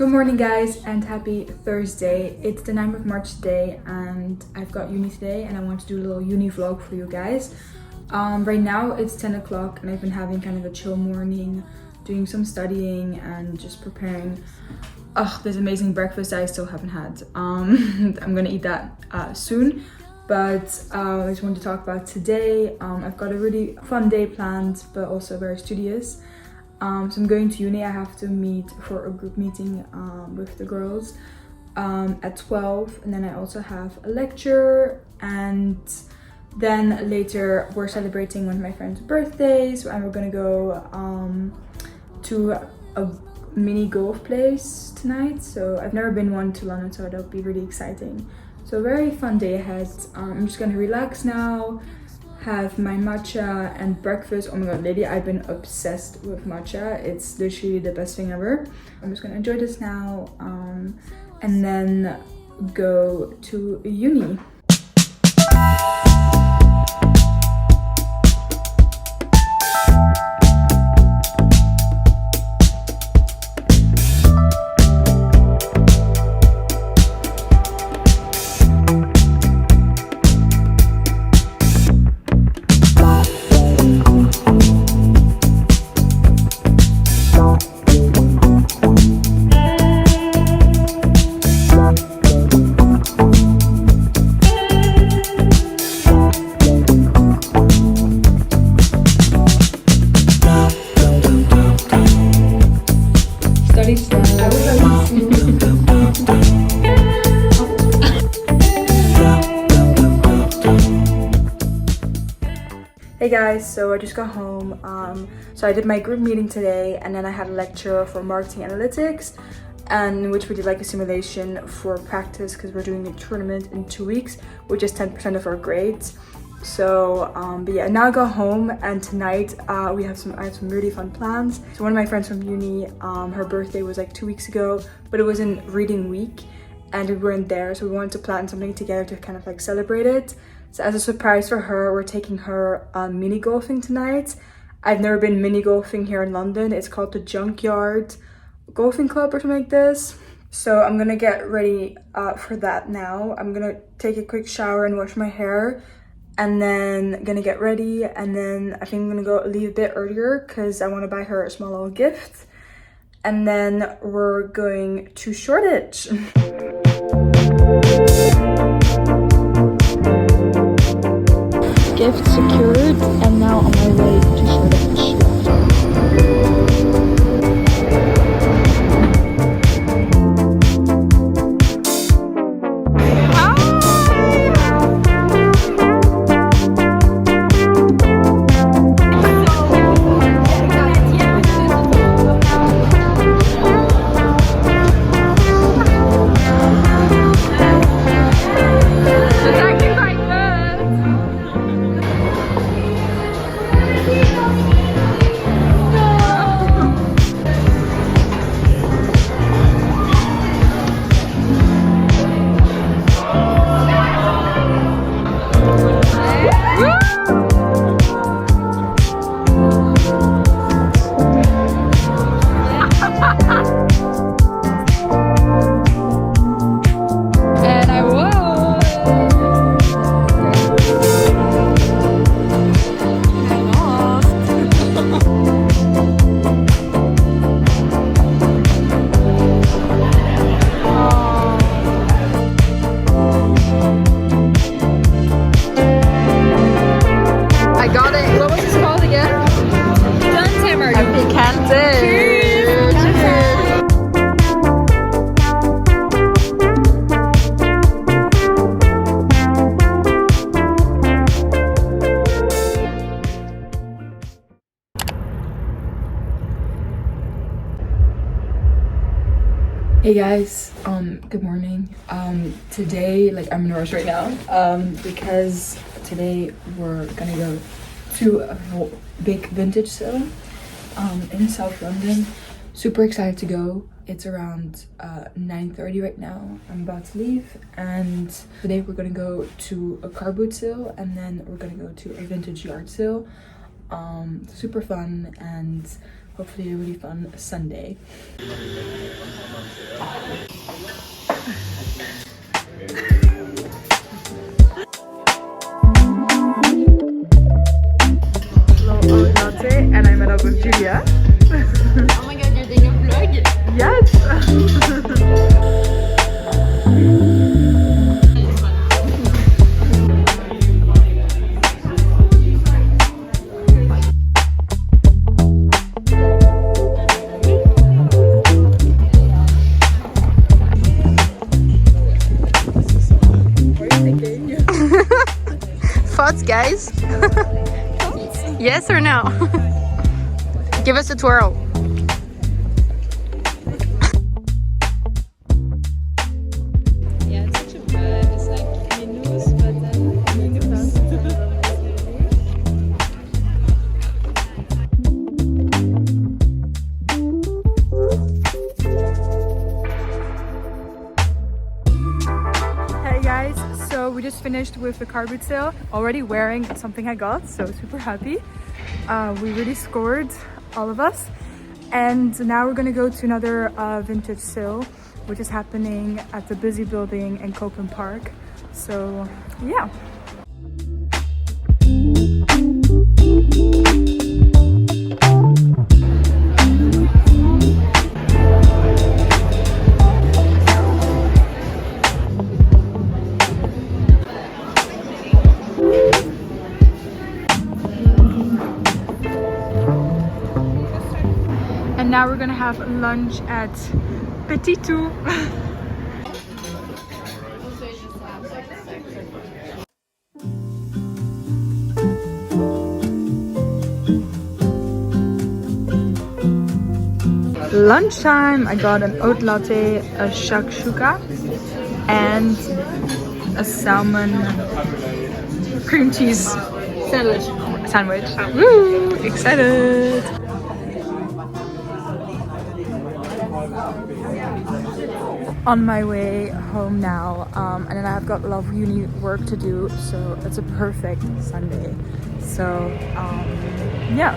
Good morning guys and happy Thursday. It's the 9th of March today and I've got uni today and I want to do a little uni vlog for you guys. Right now it's 10 o'clock and I've been having kind of a chill morning, doing some studying and just preparing this amazing breakfast I still haven't had. I'm gonna eat that soon, but I just wanted to talk about today. I've got a really fun day planned but also very studious. So I'm going to uni. I have to meet for a group meeting with the girls at 12, and then I also have a lecture, and then later we're celebrating one of my friend's birthdays and we're gonna go to a mini golf place tonight. So I've never been one to London, so that'll be really exciting. So a very fun day ahead. I'm just gonna relax now, have my matcha and breakfast. Oh my god, lady, I've been obsessed with matcha. It's literally the best thing ever. I'm just gonna enjoy this now and then go to uni. Hey guys, so I just got home. So I did my group meeting today and then I had a lecture for marketing analytics, and in which we did like a simulation for practice because we're doing a tournament in 2 weeks, which is 10% of our grades. So but yeah, now I got home and tonight I have some really fun plans. So one of my friends from uni, her birthday was like 2 weeks ago, but it was in reading week and we weren't there, so we wanted to plan something together to kind of like celebrate it. So as a surprise for her, we're taking her mini golfing tonight. I've never been mini golfing here in London. It's called the Junkyard Golfing Club or something like this. So I'm gonna get ready for that now. I'm gonna take a quick shower and wash my hair, and then gonna get ready, and then I think I'm gonna leave a bit earlier because I want to buy her a small little gift. And then we're going to Shoreditch. Gift secured, and now on my way to Shoreditch. Hey guys, good morning. Today, I'm in a rush right now because today we're gonna go to a big vintage sale in South London. Super excited to go. It's around 9:30 right now. I'm about to leave, and today we're gonna go to a carboot sale and then we're gonna go to a vintage yard sale. Super fun, and hopefully a really fun Sunday. Little oat latte, and I met up with Julia. Oh my god, you're doing a vlog? Yes! Thoughts, guys? Yes or no? Give us a twirl. Yeah, it's such a vibe. It's like menus, but then menu pasta. Hey guys, so we just finished with the carboot sale. Already wearing something I got, so super happy. We really scored, all of us. And now we're gonna go to another vintage sale, which is happening at the Busy Building in Peckham Park. So yeah. And now we're gonna have lunch at Petit Tout. Lunchtime, I got an oat latte, a shakshuka, and a salmon cream cheese sandwich. Woo! Excited! On my way home now, and then I've got a lot of uni work to do, so it's a perfect Sunday. So yeah.